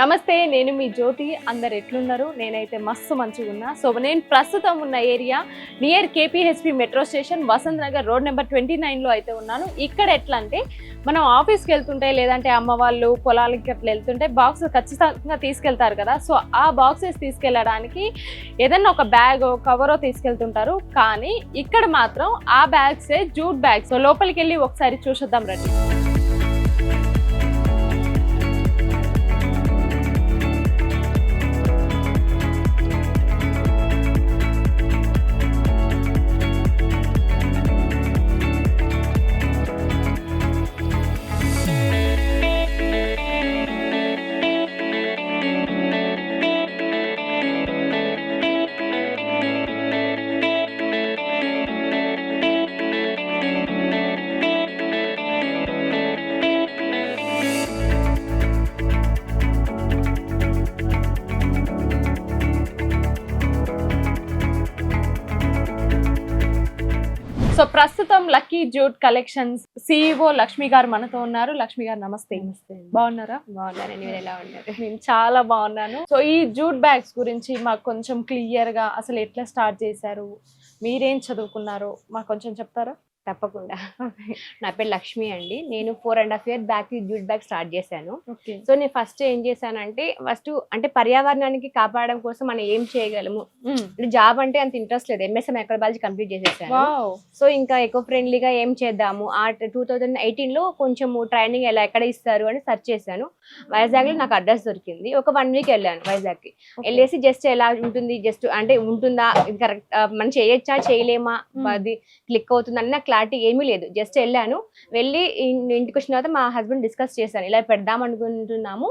నమస్తే, నేను మీ జ్యోతి. అందరు ఎట్లున్నారు? నేనైతే మస్తు మంచిగా ఉన్నా. సో నేను ప్రస్తుతం ఉన్న area near KPHB metro station, Vasanth Nagar road number 29లో అయితే ఉన్నాను. ఇక్కడ ఎట్లా అంటే మనం ఆఫీస్కి వెళ్తుంటే లేదంటే అమ్మ వాళ్ళు పొలాలకి అట్లా వెళ్తుంటే బాక్స్ ఖచ్చితంగా తీసుకెళ్తారు కదా. సో ఆ బాక్సెస్ తీసుకెళ్ళడానికి ఏదన్నా ఒక బ్యాగ్ కవరో తీసుకెళ్తుంటారు. కానీ ఇక్కడ మాత్రం ఆ బ్యాగ్సే జూట్ బ్యాగ్స్. సో లోపలికి వెళ్ళి ఒకసారి చూసేద్దాం రండి. సో ప్రస్తుతం lucky jute collections CEO Lakshmi గారు మనతో ఉన్నారు. లక్ష్మి గారు నమస్తే. బాగున్నారా? బాగున్నారండి. మీరు ఎలా ఉన్నారు? నేను చాలా బాగున్నాను. సో ఈ జూట్ బ్యాగ్స్ గురించి మాకు కొంచెం క్లియర్ గా అసలు ఎట్లా స్టార్ట్ చేశారు, మీరేం చదువుకున్నారో మాకు కొంచెం చెప్తారా? తప్పకుండా. నా పేరు లక్ష్మి అండి. నేను 4.5 years back jute bag start చేశాను. సో నేను ఫస్ట్ ఏం చేశానంటే అంటే పర్యావరణానికి కాపాడడం కోసం మనం ఏం చేయగలము, జాబ్ అంటే అంత ఇంట్రెస్ట్ లేదు. MSc మైక్రోబయాలజీ కంప్లీట్ చేసేసాను. సో ఇంకా ఎకో ఫ్రెండ్లీగా ఏం చేద్దాము. 2018లో కొంచెం ట్రైనింగ్ ఎక్కడ ఇస్తారు అని సెర్చ్ చేశాను. వైజాగ్ లో నాకు అడ్రస్ దొరికింది. ఒక 1 week వెళ్ళాను వైజాగ్ కి. వెళ్ళేసి జస్ట్ ఎలా ఉంటుంది, జస్ట్ అంటే ఉంటుందా, ఇది కరెక్ట్ మనం చేయొచ్చా చేయలేమా, అది క్లిక్ అవుతుంది అన్న క్లారిటీ ఏమీ లేదు. జస్ట్ వెళ్ళాను. వెళ్ళి ఇంటికి వచ్చిన తర్వాత మా హస్బెండ్ డిస్కస్ చేశాను, ఇలా పెడదాం అనుకుంటున్నాము,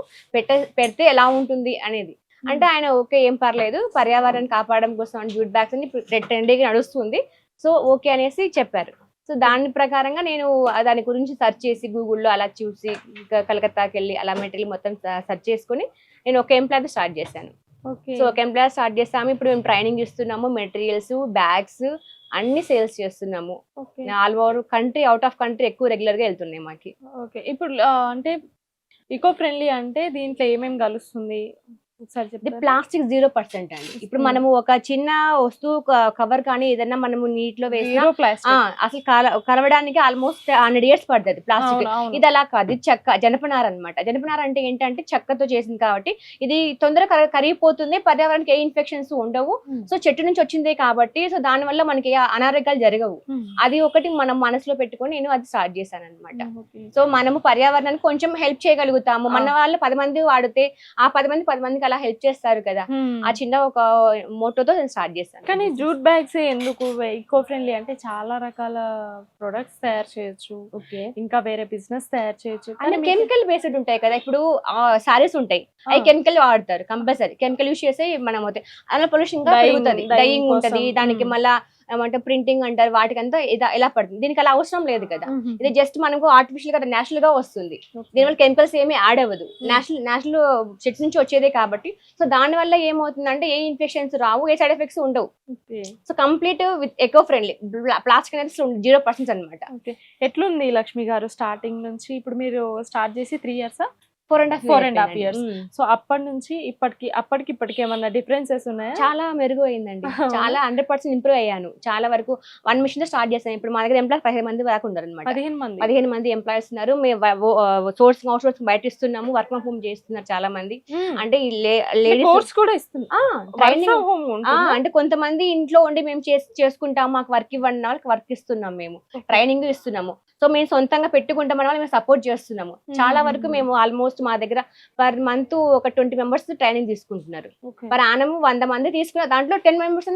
పెడితే ఎలా ఉంటుంది అనేది. అంటే ఆయన ఓకే, ఏం పర్లేదు, పర్యావరణాన్ని కాపాడడం కోసం అని జూట్ బ్యాగ్స్ అని ట్రెండీగా నడుస్తుంది, సో ఓకే అనేసి చెప్పారు. సో దాని ప్రకారంగా నేను దాని గురించి సెర్చ్ చేసి గూగుల్లో అలా చూసి కలకత్తాకి వెళ్ళి అలా మెటీరియల్ మొత్తం సెర్చ్ చేసుకుని నేను ఒక ఎంప్లాయ్ స్టార్ట్ చేశాను. సో ఒక ఎంప్లాయ్ స్టార్ట్ చేస్తాము. ఇప్పుడు మేము ట్రైనింగ్ ఇస్తున్నాము, మెటీరియల్స్, బ్యాగ్స్ అన్ని సేల్స్ చేస్తున్నాము. All over country, out of country ఎక్కువ రెగ్యులర్ గా వెళ్తున్నాయి మాకి. ఓకే, ఇప్పుడు అంటే ఈకో ఫ్రెండ్లీ అంటే దీంట్లో ఏమేమి కలుస్తుంది ప్లాస్టిక్ 0% అండి. ఇప్పుడు మనము ఒక చిన్న వస్తువు కవర్ కానీ ఏదైనా మనము నీటిలో వేసినా అసలు కలవడానికి ఆల్మోస్ట్ 100 years పడుతుంది ప్లాస్టిక్. ఇది అలా కాదు, ఇది చెక్క, జనపనార అనమాట. జనపనార అంటే ఏంటంటే చెక్కతో చేసింది కాబట్టి ఇది తొందరగా కరిగిపోతుంది, పర్యావరణానికి ఏ ఇన్ఫెక్షన్స్ ఉండవు. సో చెట్టు నుంచి వచ్చిందే కాబట్టి సో దాని వల్ల మనకి అనారోగ్యాలు జరగవు. అది ఒకటి మనం మనసులో పెట్టుకొని నేను అది స్టార్ట్ చేశాను అనమాట. సో మనము పర్యావరణానికి కొంచెం హెల్ప్ చేయగలుగుతాము. మన వాళ్ళు 10 మంది వాడితే ఆ 10 మందికి అలా హెల్ప్ చేస్తారు కదా, ఆ చిన్న ఒక మోటోతో నేను స్టార్ట్ చేశాను. కానీ జూట్ బ్యాగ్స్ ఎందుకు ఈకో ఫ్రెండ్లీ అంటే చాలా రకాల ప్రొడక్ట్స్ తయారు చేయొచ్చు, ఇంకా వేరే బిజినెస్ తయారు చేయొచ్చు. అంటే కెమికల్ బేస్డ్ ఉంటాయి కదా. ఇప్పుడు సారీస్ ఉంటాయి, అవి కెమికల్ వాడతారు కంపల్సరీ. కెమికల్ యూస్ చేసి మనం అలా పొల్యూషన్ గా పెరుగుతుంది, డైయింగ్ ఉంటది, దానికి మళ్ళా ఏమంటే ప్రింటింగ్ అంటారు, వాటికంతా ఎలా పడుతుంది. దీనికి అలా అవసరం లేదు కదా. ఇది జస్ట్ మనకు ఆర్టిఫిషియల్ గా నేచురల్ గా వస్తుంది. దీనివల్ల కెమికల్స్ ఏమీ యాడ్ అవ్వదు, నేచురల్ చెట్స్ నుంచి వచ్చేదే కాబట్టి. సో దాని వల్ల ఏమవుతుందంటే ఏ ఇన్ఫెక్షన్స్ రావు, ఏ సైడ్ ఎఫెక్ట్స్ ఉండవు. So complete with eco friendly. Plastic అనేది 0% అనమాట. ఎట్లుంది లక్ష్మి గారు స్టార్టింగ్ నుంచి? ఇప్పుడు మీరు స్టార్ట్ చేసి 3 years 4.5 years. సో అప్పటి నుంచి ఇప్పటికి ఏమన్నా డిఫరెన్సెస్ ఉన్నాయా? చాలా మెరుగు అయిందండి. చాలా 100% ఇంప్రూవ్ అయ్యాను. చాలా వరకు 1 mission తో స్టార్ట్ చేశాను. ఇప్పుడు మా దగ్గర ఎంప్లాయ్ 15 మంది వరకు ఉన్నారు అనమాట. 15 మంది ఎంప్లాయీస్ ఉన్నారు. మేము సోర్స్ బయట ఇస్తున్నాము, వర్క్ ఫ్రమ్ హోమ్ చేస్తున్నారు చాలా మంది. అంటే లేడీస్ కూడా ఇస్తున్నాం. అంటే కొంతమంది ఇంట్లో ఉండి మేము చేసుకుంటాము, మాకు వర్క్ ఇవ్వండి వాళ్ళకి వర్క్ ఇస్తున్నాం, మేము ట్రైనింగ్ ఇస్తున్నాము. సో మేము సొంతంగా పెట్టుకుంటాం అన్న వాళ్ళు మేము సపోర్ట్ చేస్తున్నాము. చాలా వరకు మేము ఆల్మోస్ట్ మా దగ్గర పర్ మంత్ ఒక 20 members ట్రైనింగ్ తీసుకుంటున్నారు. పర్ ఆనం 100 మంది తీసుకున్న దాంట్లో 10 members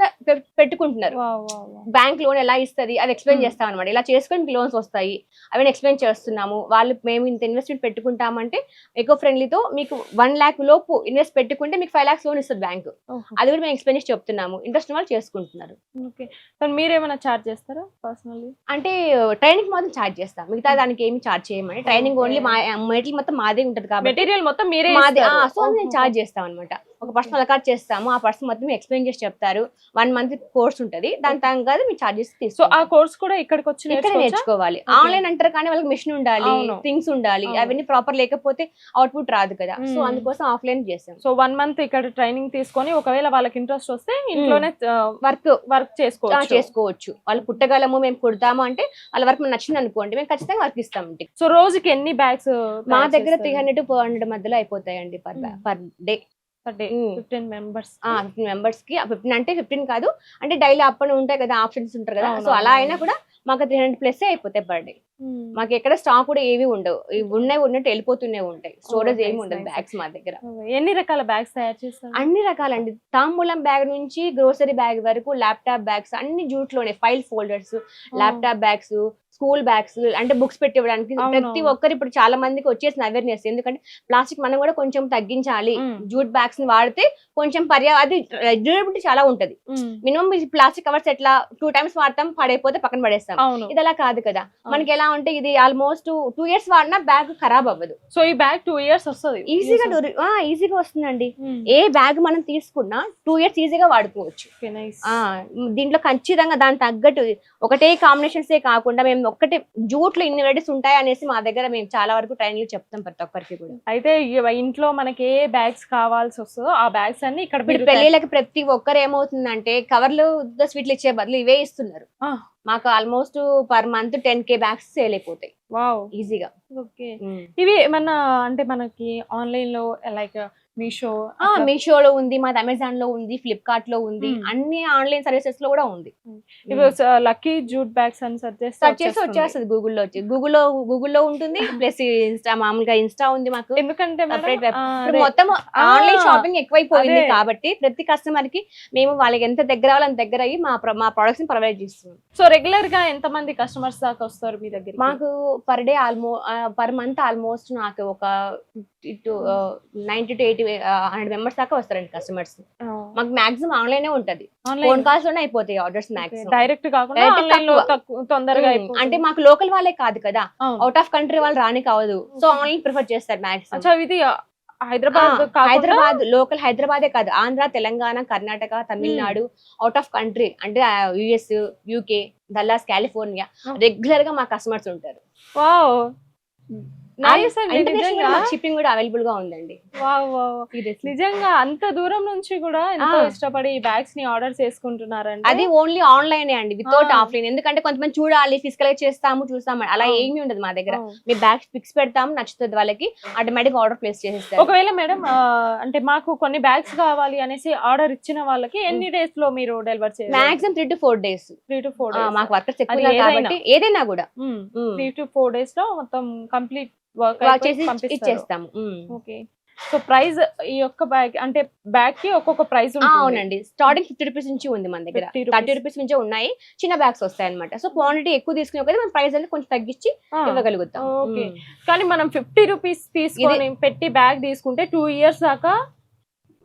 పెట్టుకుంటున్నారు. బ్యాంక్ లోన్ ఎలా ఇస్తుంది అది ఎక్స్ప్లెయిన్ చేస్తాం అనమాట. ఇలా చేసుకుని మీకు లోన్స్ వస్తాయి, అవి ఎక్స్ప్లెయిన్ చేస్తున్నాము. వాళ్ళు మేము ఇంత ఇన్వెస్ట్మెంట్ పెట్టుకుంటామంటే ఎకో ఫ్రెండ్లీతో మీకు 1 lakh లోపు ఇన్వెస్ట్ పెట్టుకుంటే మీకు 5 lakhs లోన్ ఇస్తుంది బ్యాంక్. అది కూడా మేము ఎక్స్ప్లెయిన్ చేసి చెప్తున్నాము. ఇంట్రెస్ట్ వాళ్ళు చేసుకుంటున్నారు. మీరేమైనా చార్జ్ చేస్తారా పర్సనల్లీ? అంటే ట్రైనింగ్ మాత్రం చార్జ్ చేస్తాం, మిగతా దానికి ఏమి చార్జ్ చేయమని. ట్రైనింగ్ ఓన్లీ మా మెటీరియల్ మొత్తం మాదే ఉంటది కాబట్టి మెటీరియల్ మొత్తం మీరే మాదే. సో నేను చార్జ్ చేస్తాం అనమాట. ఒక పర్సన్ అలకాట్ చేస్తాము, ఆ పర్సన్ మొత్తం ఎక్స్ప్లెయిన్ చేసి చెప్తారు. 1 month కోర్స్ ఉంటది, దాని తగ్గ మీ చార్జెస్ సో తీసుకో. ఆ కోర్స్ కూడా ఇక్కడికి వచ్చి ఇక్కడ నేర్చుకోవాలి. ఆన్లైన్ అంటారు కానీ వాళ్ళకి మిషన్ ఉండాలి, థింగ్స్ ఉండాలి, అవన్నీ ప్రాపర్ లేకపోతే అవుట్పుట్ రాదు కదా. సో అందుకోసం ఆఫ్లైన్ చేస్తాం. సో 1 month ఇక్కడ ట్రైనింగ్ తీసుకొని ఒకవేళ వాళ్ళకి ఇంట్రెస్ట్ వస్తే ఇంట్లోనే వర్క్ చేసుకోవచ్చు. వాళ్ళు కుట్టగలము, మేము కుడతాము అంటే వాళ్ళ వర్క్ మనకు నచ్చింది అనుకోండి, మేము ఖచ్చితంగా వర్క్ ఇస్తాం. సో రోజుకి ఎన్ని బ్యాగ్స్? మా దగ్గర 300 to 400 మధ్యలో అయిపోతాయండి పర్ డే. 15 members 15 members కి 15 అంటే 15 కాదు, అంటే డైలీ అప్ అని ఉంటాయి కదా, ఆప్షన్స్ ఉంటారు కదా. సో అలా అయినా కూడా మాకు 300+ అయిపోతాయి పర్ డే. మాకు ఎక్కడ స్టాక్ కూడా ఏవి ఉండవు, ఉన్నట్టు వెళ్ళిపోతూనే ఉంటాయి. స్టోరేజ్ ఏమి ఉండదు బ్యాగ్స్ మా దగ్గర. ఎన్ని రకాల బ్యాగ్స్ తయారు చేస్తారు? అన్ని రకాలండి, తాంబూలం బ్యాగ్ నుంచి గ్రోసరీ బ్యాగ్ వరకు, ల్యాప్టాప్ బ్యాగ్స్ అన్ని జూట్ లోనే, file folders, laptop bags, school bags, అంటే బుక్స్ పెట్టి ఇవ్వడానికి. ప్రతి ఒక్కరు ఇప్పుడు చాలా మందికి వచ్చేసిన అవేర్నెస్, ఎందుకంటే ప్లాస్టిక్ మనం కూడా కొంచెం తగ్గించాలి, జూట్ బ్యాగ్స్ ని వాడితే కొంచెం అది డ్యూరబిలిటీ చాలా ఉంటది. మినిమం ప్లాస్టిక్ కవర్స్ ఎట్లా 2 times వాడతాం, పడైపోతే పక్కన పడేస్తాం. ఇది అలా కాదు కదా, మనకి ఎలా అంటే ఇది ఆల్మోస్ట్ 2 years వాడినా బ్యాగ్ ఖరాబ్ అవ్వదు. సో ఈ బ్యాగ్ 2 years వస్తుంది ఈజీగా వస్తుందండి. ఏ బ్యాగ్ మనం తీసుకున్నా 2 years ఈజీగా వాడుకోవచ్చు. దీంట్లో ఖచ్చితంగా దాని తగ్గట్టు ఒకటే కాంబినేషన్స్ కాకుండా మేము ఒక్కటే జూట్ లో ఇన్ని వెరైటీస్ ఉంటాయి అనేసి మా దగ్గర మేము చాలా వరకు ట్రైనింగ్ చెప్తాం ప్రతి ఒక్కరికి కూడా. అయితే ఇంట్లో మనకి ఏ బ్యాగ్స్ కావాల్సి వస్తుందో ఆ బ్యాగ్స్ అన్ని ఇక్కడ పెళ్లిళ్ళకి ప్రతి ఒక్కరు ఏమవుతుందంటే కవర్లు స్వీట్లు ఇచ్చే బదులు ఇవే ఇస్తున్నారు. మాకు almost per month 10K bags sale అయిపోతాయి ఈజీగా. ఓకే, ఇవి ఏమన్నా అంటే మనకి ఆన్లైన్ లో లైక్ మీషోలో ఉంది, మాది అమెజాన్ లో ఉంది, ఫ్లిప్కార్ట్ లో ఉంది, అన్ని ఆన్లైన్ సర్వీసెస్ లో కూడా ఉంది. లక్కీ జూట్ బ్యాగ్స్ అని సెర్చ్ చేసి వచ్చేస్తుంది గూగుల్లో. గూగుల్లో ఉంటుంది, ప్లస్ ఇన్స్టా, మామూలుగా ఇన్స్టా ఉంది మాకు. ఎందుకంటే మొత్తం ఆన్లైన్ షాపింగ్ ఎక్కువైపోయింది కాబట్టి ప్రతి కస్టమర్ కి మేము వాళ్ళకి ఎంత దగ్గర అంత దగ్గర అయ్యి మా ప్రొడక్ట్స్ ని ప్రొవైడ్ చేస్తున్నాం. సో రెగ్యులర్ గా ఎంత మంది కస్టమర్స్ దాకా వస్తారు మీ దగ్గర? మాకు పర్ మంత్ ఆల్మోస్ట్ నాకు ఒక 90 to 100 members దాకా వస్తారండి కస్టమర్స్. మాకు మాక్సిమం ఆన్లైన్ ఉంటది, ఫోన్ కాల్స్ లోనే అయిపోతాయి ఆర్డర్స్ మాక్సిమం. డైరెక్ట్ కాకుండా తొందరగా, అంటే మాకు లోకల్ వాళ్ళే కాదు కదా, అవుట్ ఆఫ్ కంట్రీ వాళ్ళు రాని కావదు, సో ఆన్లైన్ ప్రిఫర్ చేస్తారు మాక్సిమం. ఇది హైదరాబాద్ లోకల్ హైదరాబాదే కాదు, Andhra, Telangana, Karnataka, Tamil Nadu, out of country అంటే US, UK, Dallas, California regular గా మా కస్టమర్స్ ఉంటారు. షిప్పింగ్ కూడా అవైలబుల్ గా ఉందండి. నిజంగా అంత దూరం నుంచి కూడా ఎంతో ఇష్టపడి ఈ బ్యాగ్స్ ని ఆర్డర్ చేసుకుంటున్నారండి. అది ఓన్లీ ఆన్లైన్ అండి, వితౌట్ ఆఫ్లైన్. ఎందుకంటే కొంతమంది చూడాలి, ఫిజికల్ గా చూస్తాము అలా ఏమీ ఉండదు మా దగ్గర. మీ బ్యాగ్స్ పిక్స్ పెడతాము, నచ్చుతుంది వాళ్ళకి, ఆటోమేటిక్ ఆర్డర్ ప్లేస్ చేసేస్తారు. ఒకవేళ మేడం అంటే మాకు కొన్ని బ్యాగ్స్ కావాలి అనేసి ఆర్డర్ ఇచ్చిన వాళ్ళకి ఎన్ని డేస్ లో మీరు డెలివర్ చేయాలి? Maximum 3 to 4 days. మాకు వర్కర్స్ ఎక్కువ కాబట్టి ఏదైనా కూడా 3 to 4 days లో మొత్తం కంప్లీట్ వర్క్ ఇచ్చేస్తాము. ఓకే, సో ప్రైస్ ఈ యొక్క బ్యాగ్ అంటే బ్యాగ్ కి ఒక్కొక్క ప్రైస్ ఉంటుంది? అవునండి, స్టార్టింగ్ 50 rupees నుంచి ఉంది మన దగ్గర, 30 rupees నుంచే ఉన్నాయి. చిన్న బ్యాగ్స్ వస్తాయి అనమాట. సో క్వాంటిటీ ఎక్కువ తీసుకునే కదా మనం ప్రైస్ అనేది కొంచెం తగ్గించి ఇవ్వగలుగుతాం. ఓకే, కానీ మనం 50 rupees తీసుకొని పెట్టి బ్యాగ్ తీసుకుంటే 2 years దాకా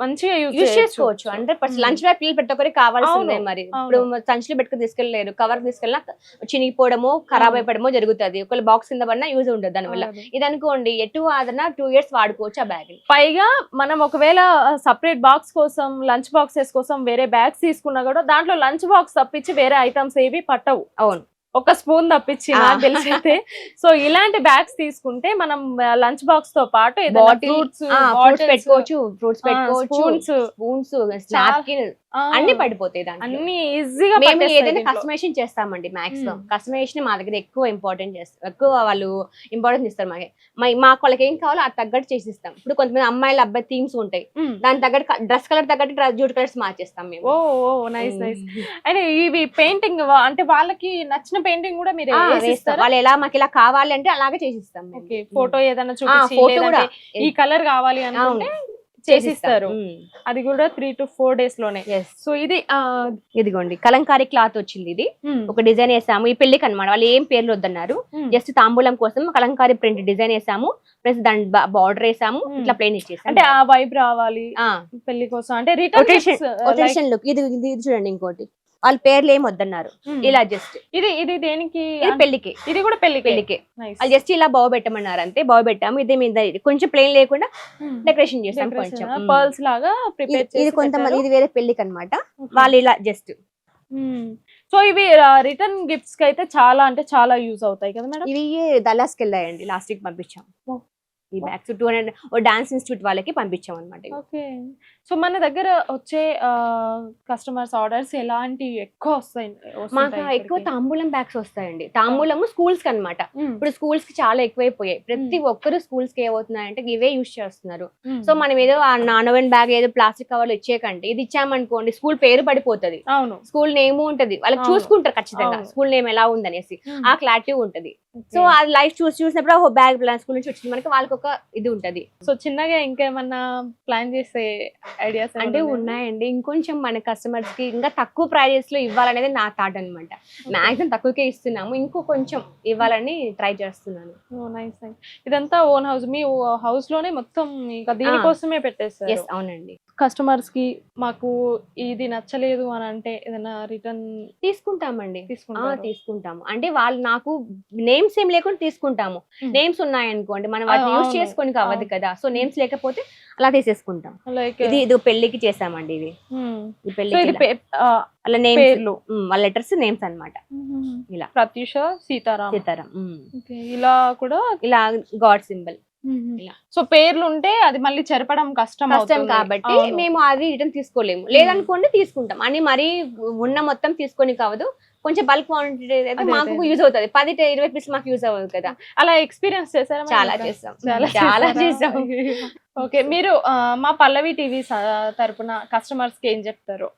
మంచిగా యూజ్ చేసుకోవచ్చు. 100% లంచ్ బ్యాగ్ పిల్లలు ప్రతి ఒక్కరికి కావాల్సిందే. మరి ఇప్పుడు సంచులు పెట్టుకుని తీసుకెళ్ళలేరు, కవర్ తీసుకెళ్ళినా చినిగిపోవడమో ఖరాబ్ అయిపోవడమో జరుగుతుంది. ఒకవేళ బాక్స్ కింద పడినా యూజ్ ఉండదు దానివల్ల. ఇది అనుకోండి ఎటు ఆదన 2 years వాడుకోవచ్చు ఆ బ్యాగ్. పైగా మనం ఒకవేళ సపరేట్ బాక్స్ కోసం, లంచ్ బాక్సెస్ కోసం వేరే బ్యాగ్స్ తీసుకున్నా కూడా దాంట్లో లంచ్ బాక్స్ తప్పించి వేరే ఐటమ్స్ ఏవి పట్టవు. అవును, ఒక స్పూన్ తప్పించి నాకు తెలిసైతే. సో ఇలాంటి బ్యాగ్స్ తీసుకుంటే మనం లంచ్ బాక్స్ తో పాటు ఫ్రూట్స్ పెట్టుకోవచ్చు, స్పూన్స్, నాప్కిన్ అన్ని పడిపోతాయి. అన్ని ఈజీగా మేము ఏదైనా కస్టమైజేషన్ చేస్తామండి. మాక్సిమం కస్టమైజేషన్ మా దగ్గర ఎక్కువ ఎక్కువ వాళ్ళు ఇంపార్టెన్స్ ఇస్తారు. మాకు వాళ్ళకి ఏం కావాలో అది తగ్గట్టు చేసిస్తాం. ఇప్పుడు కొంతమంది అమ్మాయిల అబ్బాయి థీమ్స్ ఉంటాయి, దాని తగ్గట్టు డ్రెస్ కలర్ తగ్గట్టు జూట్ కలర్స్ మార్చేస్తాం మేము. ఓ నైస్ నైస్. అంటే ఇవి పెయింటింగ్ అంటే వాళ్ళకి నచ్చిన పెయింటింగ్ కూడా మీరు వేసిస్తారు? వాళ్ళు ఎలా మాకు ఇలా కావాలి అంటే అలాగే చేసిస్తాం. ఫోటో ఏదైనా చూపించి ఈ కలర్ కావాలి అనుకుంటే చేసిస్తారు. అది కూడా 3 to 4 days లోనే. సో ఇదిగోండి కలంకారీ క్లాత్ వచ్చింది. ఇది ఒక డిజైన్ వేసాము ఈ పెళ్లికి అనమాట. వాళ్ళు ఏం పేర్లు వద్దన్నారు, జస్ట్ తాంబూలం కోసం కలంకారీ ప్రింట్ డిజైన్ వేసాము, ప్లస్ దాని బార్డర్ వేసాము, ఇట్లా ప్లేన్ ఇచ్చేసాము. అంటే ఆ వైబ్ రావాలి పెళ్లి కోసం. అంటే రిటర్న్ లుక్. ఇది చూడండి, ఇంకోటి వాళ్ళ పేర్లు ఏం వద్దన్నారు. ఇలా జస్ట్ ఇది దేనికి? ఇది పెళ్లికి. ఇది కూడా పెళ్లికి. వాళ్ళు జస్ట్ ఇలా బావ పెట్టమన్నారు అంతే. బావ పెట్టాము. ఇది మీద కొంచెం ప్లెయిన్ లేకుండా డెకరేషన్ చేస్తాం కొంచెం పర్ల్స్ లాగా ప్రిపేర్ చేసి. ఇది కొంతమంది ఇది వేరే పెళ్లికి అన్నమాట. వాళ్ళు ఇలా జస్ట్. సో ఇవి రిటర్న్ గిఫ్ట్స్ కి అయితే చాలా అంటే చాలా యూజ్ అవుతాయి కదా మేడం. ఇవి దలాస్కి వెళ్ళాయండి, లాస్ట్ వీక్ పంపించాం. ఈ బ్యాగ్స్ 200 డాన్స్ ఇన్స్టిట్యూట్ వాళ్ళకి పంపించాం అనమాట. ఓకే. సో మన దగ్గర వచ్చే కస్టమర్స్ ఆర్డర్స్ ఎలాంటి ఎక్కువ వస్తాయి? మాకు ఎక్కువ తాంబూలం బ్యాగ్స్ వస్తాయండి. తాంబూలము స్కూల్స్ కి అనమాట. ఇప్పుడు స్కూల్స్ కి చాలా ఎక్కువైపోయాయి. ప్రతి ఒక్కరు స్కూల్స్ కి ఏమవుతున్నాయంటే ఇవే యూజ్ చేస్తున్నారు. సో మనం ఏదో నానోవెన్ బ్యాగ్ ఏదో ప్లాస్టిక్ కవర్లు ఇచ్చేకంటే ఇది ఇచ్చామనుకోండి స్కూల్ పేరు పడిపోతుంది. అవును, స్కూల్ నేమ్ ఉంటది, వాళ్ళకి చూసుకుంటారు ఖచ్చితంగా స్కూల్ నేమ్ ఎలా ఉందనేసి. ఆ క్లారిటీ ఉంటది. సో అది లైఫ్ చూసినప్పుడు ఒక బ్యాగ్ స్కూల్ నుంచి వచ్చింది మనకి, వాళ్ళకి ఒక ఇది ఉంటది. సో చిన్నగా ఇంకేమన్నా ప్లాన్ చేసే ఐడియాస్ అంటే ఉన్నాయండి. ఇంకొంచెం మన కస్టమర్స్ కి ఇంకా తక్కువ ప్రైజెస్ లో ఇవ్వాలనేది నా థాట్ అనమాట. మాక్సిమం తక్కువకే ఇస్తున్నాము, ఇంకో కొంచెం ఇవ్వాలని ట్రై చేస్తున్నాను. Nice nice. ఇదంతా ఓన్ హౌస్, మీ హౌస్ లోనే మొత్తం ఇంకా దీనికోసమే పెట్టేస్తారు? అవునండి. కస్టమర్స్ కి మాకు ఇది నచ్చలేదు అని అంటే ఏదైనా రిటర్న్ తీసుకుంటామండి. తీసుకుంటాము అంటే వాళ్ళు నాకు నేమ్స్ ఏం లేకుండా తీసుకుంటాము. నేమ్స్ ఉన్నాయనుకోండి మనం వాటిని యూజ్ చేసుకొని అవ్వదు కదా. సో నేమ్స్ లేకపోతే అలా తీసేసుకుంటాం. లైక్ ఇది పెళ్లికి చేసామండి. ఇది ఈ పెళ్లికి వాళ్ళ నేమ్స్, వాళ్ళ లెటర్స్ నేమ్స్ అన్నమాట. ఇలా ప్రత్యూష, సీతారాం. ఇలా కూడా ఇలా గాడ్ సింబల్. సో పేర్లు ఉంటే అది మళ్ళీ చెరపడం కష్టం కాబట్టి మేము అది రిటర్న్ తీసుకోలేము. లేదనుకోండి తీసుకుంటాం. అని మరీ ఉన్న మొత్తం తీసుకొని కావదు, కొంచెం బల్క్ క్వాంటిటీ అయితే మాకు యూజ్ అవుతుంది. 10-20 పీస్ మాకు యూజ్ అవ్వదు కదా. అలా ఎక్స్పీరియన్స్ చేశారా? చాలా చేసాం. ఓకే, మీరు మా పల్లవి టీవీ తరపున కస్టమర్స్ కి ఏం చెప్తారు?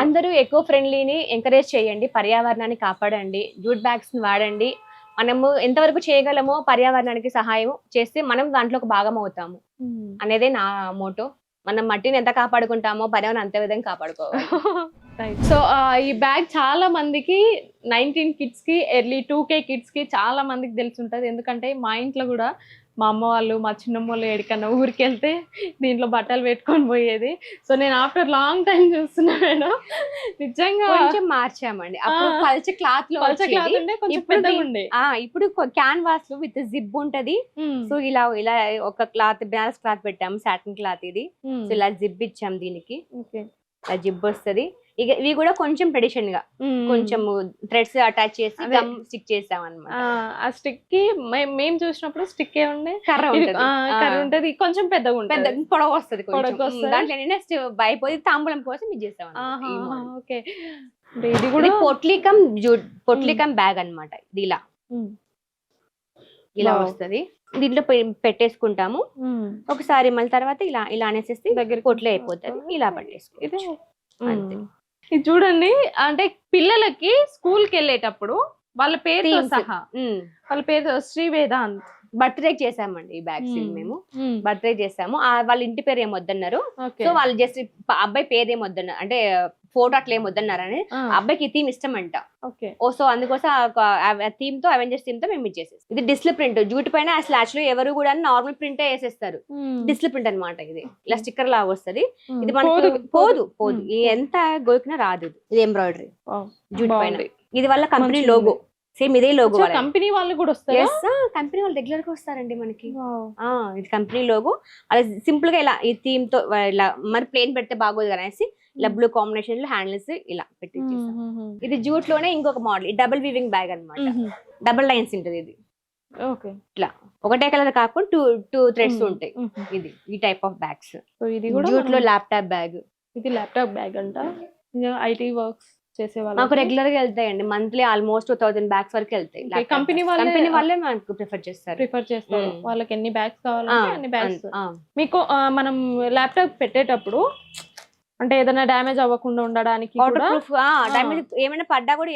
అందరూ ఎకో ఫ్రెండ్లీని ఎంకరేజ్ చేయండి, పర్యావరణాన్ని కాపాడండి, జూట్ బ్యాగ్స్ ని వాడండి. మనము ఎంతవరకు చేయగలమో పర్యావరణానికి సహాయం చేస్తే మనం దాంట్లో ఒక భాగం అవుతాము అనేదే నా మోటో. మనం మట్టిని ఎంత కాపాడుకుంటామో పర్యావరణం అంతే విధంగా కాపాడుకోవాలి. సో ఈ బ్యాగ్ చాలా మందికి 19 కిడ్స్ కి, ఎర్లీ 2K కిడ్స్ కి చాలా మందికి తెలిసి ఉంటది. ఎందుకంటే మా ఇంట్లో కూడా మా అమ్మ వాళ్ళు, మా చిన్నమ్మ వాళ్ళు ఎక్కడికన్నా ఊరికి వెళ్తే దీంట్లో బట్టలు పెట్టుకొని పోయేది. సో నేను ఆఫ్టర్ లాంగ్ టైం చూస్తున్నాను, నిజంగా కొంచెం మార్చామండి. అప్పుడు పల్చ క్లాత్ లో ఉండే కొంచెం పెద్దగా ఉండే. ఇప్పుడు క్యాన్వాస్ లో విత్ జిప్ ఉంటది. సో ఇలా ఒక క్లాత్, బ్యాలెన్స్ క్లాత్ పెట్టాము, సాటిన్ క్లాత్ ఇది. సో ఇలా జిప్ ఇచ్చాం దీనికి, జిప్ వస్తది. ఇవి కూడా కొంచెం ట్రెడిషన్ గా కొంచెం థ్రెడ్స్ అటాచ్ చేసి గమ్ స్టిక్ చేసాం అన్నమాట. ఆ స్టిక్ కి మేము చూసినప్పుడు స్టిక్ ఏ ఉండే, కర్ర ఉంటది, కొంచెం పెద్దగా ఉంటది, పొడవు వస్తది. దాంట్లో నెక్స్ట్ అయిపోయి తాంబూలం కోసం ఇది చేసాం. ఓకే, ఇది కూడా పొట్లికం బ్యాగ్ అన్నమాట. ఇది ఇలా వస్తది. దీంట్లో పెట్టేసుకుంటాము ఒకసారి, మళ్ళీ తర్వాత ఇలా అనేసేసి దగ్గర పొట్లే అయిపోతుంది. ఇలా పట్టేసుకుంటాం అంతే. ఇది చూడండి, అంటే పిల్లలకి స్కూల్ కి వెళ్ళేటప్పుడు వాళ్ళ పేరుతో సహా, వాళ్ళ పేరు శ్రీ వేదాంత్ బర్త్డే చేసామండి. ఈ బ్యాగ్స్ మేము బర్త్డే చేసాము. వాళ్ళ ఇంటి పేరు ఏమొద్దన్నారు. సో వాళ్ళు జస్ట్ అబ్బాయి పేరు ఏమొద్దన్నారు, అంటే ఫోటో అట్లా ఏమొద్దన్నారని. అబ్బాయికి ఈ థీమ్ ఇష్టం అంట. సో అందుకోసం థీమ్ తో, అవెంజర్స్ థీమ్ తో మేము ఇచ్చేసేసి. ఇది డిస్ప్లే ప్రింట్, జూట్ పైన స్లాష్ లో ఎవరు కూడా నార్మల్ ప్రింట్ వేసేస్తారు. డిస్ప్లే ప్రింట్ అనమాట. ఇది ఇలా స్టిక్కర్ లాగా వస్తుంది. ఇది మనకు పోదు ఎంత గోకినా రాదు. ఇది ఎంబ్రాయిడరీ జూట్ పైన. ఇది వల్ల కంపెనీ లోగో, సేమ్ ఇదే లోగో. కంపెనీ వాళ్ళు కూడా వస్తారు. కంపెనీ వాళ్ళు రెగ్యులర్ గా వస్తారండి మనకి. ఇది కంపెనీ లోగో. అలా సింపుల్ గా ఇలా ఈ థీమ్ తో ఇలా, మరి ప్లేన్ పెడితే బాగోదు అనేసి ఇలా బ్లూ కాంబినేషన్ లో హ్యాండిల్స్ ఇలా పెట్టి. ఇది జూట్ లోనే ఇంకొక మోడల్, డబుల్ వీవింగ్ బ్యాగ్ అన్నమాట. డబుల్ లైన్స్ ఉంటుంది ఇది. ఇట్లా ఒకటే కలర్ కాకుండా టూ థ్రెడ్స్ ఉంటాయి. ఇది ఈ టైప్ ఆఫ్ బ్యాగ్స్. ఇది కూడా జూట్ లో ల్యాప్టాప్ బ్యాగ్. ఇది ల్యాప్టాప్ బ్యాగ్ అంట. ఐటీ వర్క్స్ చేసేవాళ్ళు మాకు రెగ్యులర్ గా వెళ్తాయండి. మంత్లీ ఆల్మోస్ట్ 2000 బ్యాగ్స్ వరకు వెళ్తాయి. కంపెనీ వాళ్ళే మనకు ప్రిఫర్ చేస్తారు. వాళ్ళకి ఎన్ని బ్యాగ్స్ కావాలంటే అన్ని బ్యాగ్స్. మీకు మనం ల్యాప్టాప్ పెట్టేటప్పుడు అంటే ఏదైనా డ్యామేజ్ అవ్వకుండా ఉండడానికి ఏమైనా పడ్డా కూడా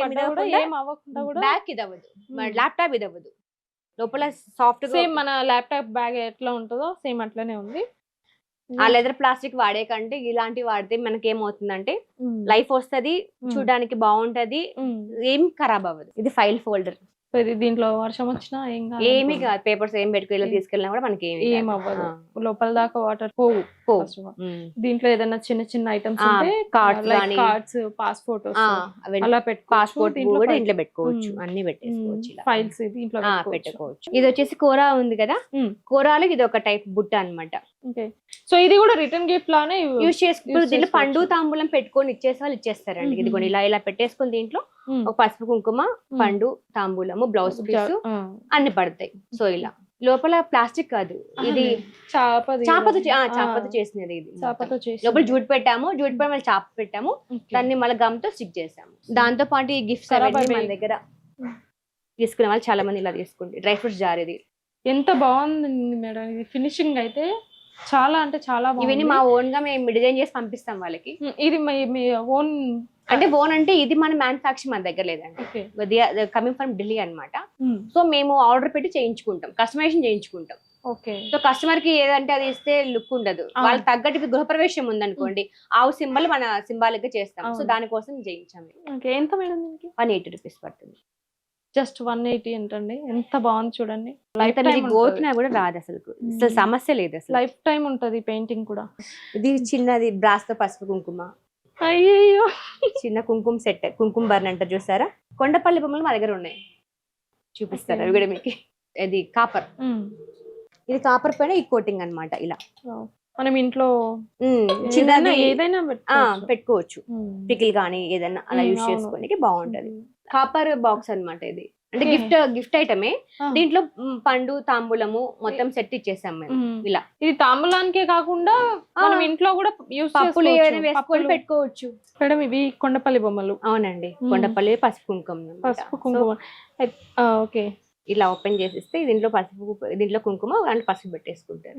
ఏం అవ్వకుండా కూడా బ్యాగ్ ఇది అవ్వదు, ల్యాప్టాప్ ఇది అవ్వదు. లోపల సాఫ్ట్ సేమ్ మన ల్యాప్టాప్ బ్యాగ్ ఎట్లా ఉంటుందో సేమ్ అట్లనే ఉంది. ఆ లెదర్ ప్లాస్టిక్ వాడే కంటే ఇలాంటివి వాడితే మనకి ఏమవుతుందంటే లైఫ్ వస్తది, చూడడానికి బాగుంటది, ఏం ఖరాబ్ అవ్వదు. ఇది ఫైల్ ఫోల్డర్. సో ఇది దీంట్లో వర్షం వచ్చినా ఏం కాదు ఏమీ కాదు, పేపర్స్ ఏం పెట్టుకుని తీసుకెళ్ళినా కూడా మనకి ఏం అవ్వదు, లోపల దాకా వాటర్ పోవు. దీంట్లో ఏదైనా చిన్న చిన్న ఐటమ్స్ ఉంటే కార్డ్స్, పాస్పోర్ట్ అలా పాస్పోర్ట్ కూడా ఇంట్లో పెట్టుకోవచ్చు, అన్ని పెట్టేసుకోవచ్చు, ఫైల్స్ దీంట్లో పెట్టుకోవచ్చు. ఇది వచ్చేసి కోరా ఉంది కదా, కోరాలో ఇది ఒక టైప్ బుట్ట అన్నమాట. సో ఇది కూడా రిటర్న్ గిఫ్ట్ లానే యూజ్ చేసుకోవచ్చు. దీంట్లో పండు తాంబూలం పెట్టుకొని ఇచ్చేసే వాళ్ళు ఇచ్చేస్తారండి. ఇది కూడా ఇలా పెట్టేసుకుని దీంట్లో ఒక పసుపు కుంకుమ, పండు తాంబూలము, బ్లౌజ్ పీస్ అన్ని పడతాయి. సో ఇలా లోపల ప్లాస్టిక్ కాదు, ఇది చాపతో చేసినది. ఇది లోపల జూట్ పెట్టాము, జూట్ పై మళ్ళీ చాప పెట్టాము, దాన్ని మళ్ళీ గమ్ తో స్టిక్ చేసాము. దాంతో పాటు ఈ గిఫ్ట్స్ మన దగ్గర తీసుకునే వాళ్ళు చాలా మంది ఇలా తీసుకుంటారు. డ్రై ఫ్రూట్స్ జార్ ఇది ఎంత బాగుంది మేడం, ఇది ఫినిషింగ్ అయితే చాలా అంటే చాలా బాగుంది. ఇవన్నీ మా ఓన్ గా మేము డిజైన్ చేసి పంపిస్తాం వాళ్ళకి. ఇది మీ ఓన్ అంటే ఓన్ అంటే ఇది మన మ్యానుఫాక్చర్ మన దగ్గర లేదండి, కమింగ్ ఫ్రమ్ ఢిల్లీ అన్నమాట. సో మేము ఆర్డర్ పెట్టి చేయించుకుంటాం, కస్టమైజేషన్ చేయించుకుంటాం. సో కస్టమర్ కి ఏదంటే అది ఇస్తే లుక్ ఉండదు, వాళ్ళకి తగ్గట్టు గృహప్రవేశం ఉందనుకోండి, ఆవు సింబల్ మన సింబాలిక్ గా చేస్తాం. సో దానికోసం చేయించాము. ఎంత మేడం దీనికి? 180 రూపీస్ పడుతుంది. జస్ట్ 180 ఏంటండి, ఎంత బాగుంది చూడండి. గోకినా కూడా రాదు అసలు సమస్య లేదు, అసలు లైఫ్ టైం ఉంటది పెయింటింగ్ కూడా. ఇది చిన్నది బ్రాస్ తో పసుపు కుంకుమ, అయ్యో చిన్న కుంకుమ సెట్, కుంకుమ బర్న్ అంటారు చూసారా, కొండపల్లి బొమ్మలు మా దగ్గర ఉన్నాయి, చూపిస్తారు అవి కూడా మీకు. ఇది కాపర్, ఇది కాపర్ పైన ఈ కోటింగ్ అన్నమాట. ఇలా మనం ఇంట్లో చిన్న ఏదైనా పెట్టుకోవచ్చు, పికిల్ కానీ ఏదైనా అలా యూజ్ చేసుకోనికి బాగుంటది. కాపర్ బాక్స్ అన్నమాట ఇది, అంటే గిఫ్ట్ ఐటమే. దీంట్లో పండు తాంబూలము మొత్తం సెట్ ఇచ్చేసాం మేము. ఇలా ఇది తాంబూలానికే కాకుండా మనం ఇంట్లో కూడా యూస్ పప్పులు ఏమైనా వేసుకొని పెట్టుకోవచ్చు. మేడం ఇవి కొండపల్లి బొమ్మలు? అవునండి, కొండపల్లి పసుపు కుంకుమ. ఓకే, ఇలా ఓపెన్ చేసిస్తే దీంట్లో పసుపు, దీంట్లో కుంకుమ, దాంట్లో పసుపు పెట్టేసుకుంటారు.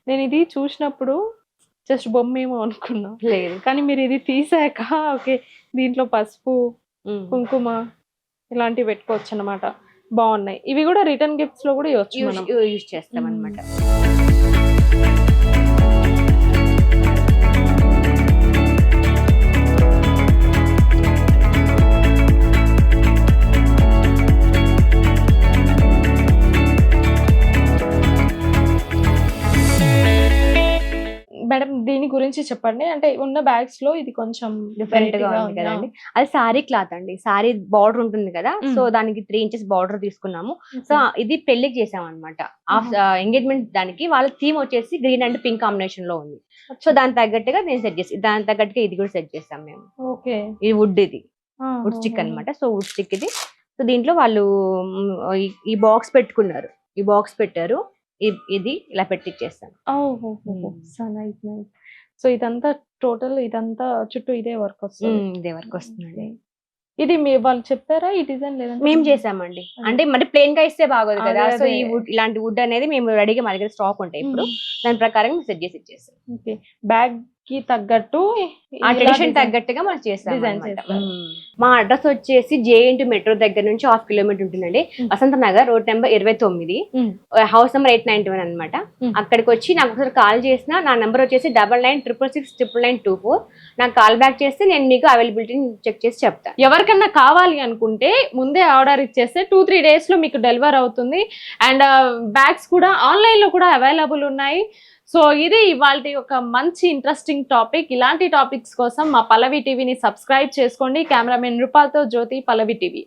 నేను ఇది చూసినప్పుడు జస్ట్ బొమ్మ ఏమో అనుకున్నా, లేదు కానీ మీరు ఇది తీసాక ఓకే దీంట్లో పసుపు కుంకుమ ఇలాంటివి పెట్టుకోవచ్చు అన్నమాట. బాగున్నాయి. ఇవి కూడా రిటర్న్ గిఫ్ట్స్ లో కూడా యూజ్ చేస్తాం అన్నమాట. మేడం దీని గురించి చెప్పండి, అంటే ఉన్న బ్యాగ్స్ లో ఇది కొంచెం డిఫరెంట్ గా ఉంది కదండి. అది సారీ క్లాత్ అండి, సారీ బార్డర్ ఉంటుంది కదా, సో దానికి 3 ఇంచెస్ బార్డర్ తీసుకున్నాము. సో ఇది పెళ్లికి చేసాం అనమాట, ఎంగేజ్మెంట్ దానికి. వాళ్ళ థీమ్ వచ్చేసి గ్రీన్ అండ్ పింక్ కాంబినేషన్ లో ఉంది. సో దాని తగ్గట్టుగా నేను సెట్ చేసి, దాని తగ్గట్టుగా ఇది కూడా సెట్ చేసాం మేము. ఇది వుడ్, ఇది వుడ్ స్టిక్ అనమాట. సో వుడ్ స్టిక్ ఇది. సో దీంట్లో వాళ్ళు ఈ బాక్స్ పెట్టుకున్నారు, ఈ బాక్స్ పెట్టారు, ఇది ఇలా పెట్టిచ్చేస్తాను. సో ఇదంతా టోటల్, ఇదంతా చుట్టూ ఇదే వర్క్ వస్తుంది. ఇది వాళ్ళు చెప్పారా ఈ డిజైన్? లేదా మేము చేసామండి, అంటే మరి ప్లేన్ గా ఇస్తే బాగోదు కదా. సో ఈ వుడ్, ఇలాంటి వుడ్ అనేది మేము రెడీగా మా దగ్గర స్టాక్ ఉంటాయి ఇప్పుడు, దాని ప్రకారం సెట్ చేసి ఇచ్చేస్తాం. బ్యాగ్ కి తగ్గట్టు, ఆ ట్రెడిషన్ తగ్గట్టుగా మనం చేస్తాం. మా అడ్రస్ వచ్చేసి జేఎన్టీ మెట్రో దగ్గర నుంచి 1/2 కిలోమీటర్ ఉంటుందండి. Vasantha Nagar, road number 29, house number 891 అనమాట. అక్కడికి వచ్చి నాకు ఒకసారి కాల్ చేసిన, నా నెంబర్ వచ్చేసి 9966669924. నాకు కాల్ బ్యాక్ చేస్తే నేను మీకు అవైలబిలిటీ చెక్ చేసి చెప్తాను. ఎవరికన్నా కావాలి అనుకుంటే ముందే ఆర్డర్ ఇచ్చేస్తే 2-3 days లో మీకు డెలివర్ అవుతుంది. అండ్ బ్యాగ్స్ కూడా ఆన్లైన్ లో కూడా అవైలబుల్ ఉన్నాయి. సో ఇది ఇవాల్టి ఒక మంచి ఇంట్రెస్టింగ్ టాపిక్. ఇలాంటి టాపిక్స్ కోసం మా పల్లవి టీవీని సబ్స్క్రైబ్ చేసుకోండి. కెమెరామెన్ రూపాల్తో జ్యోతి, పల్లవి టీవీ.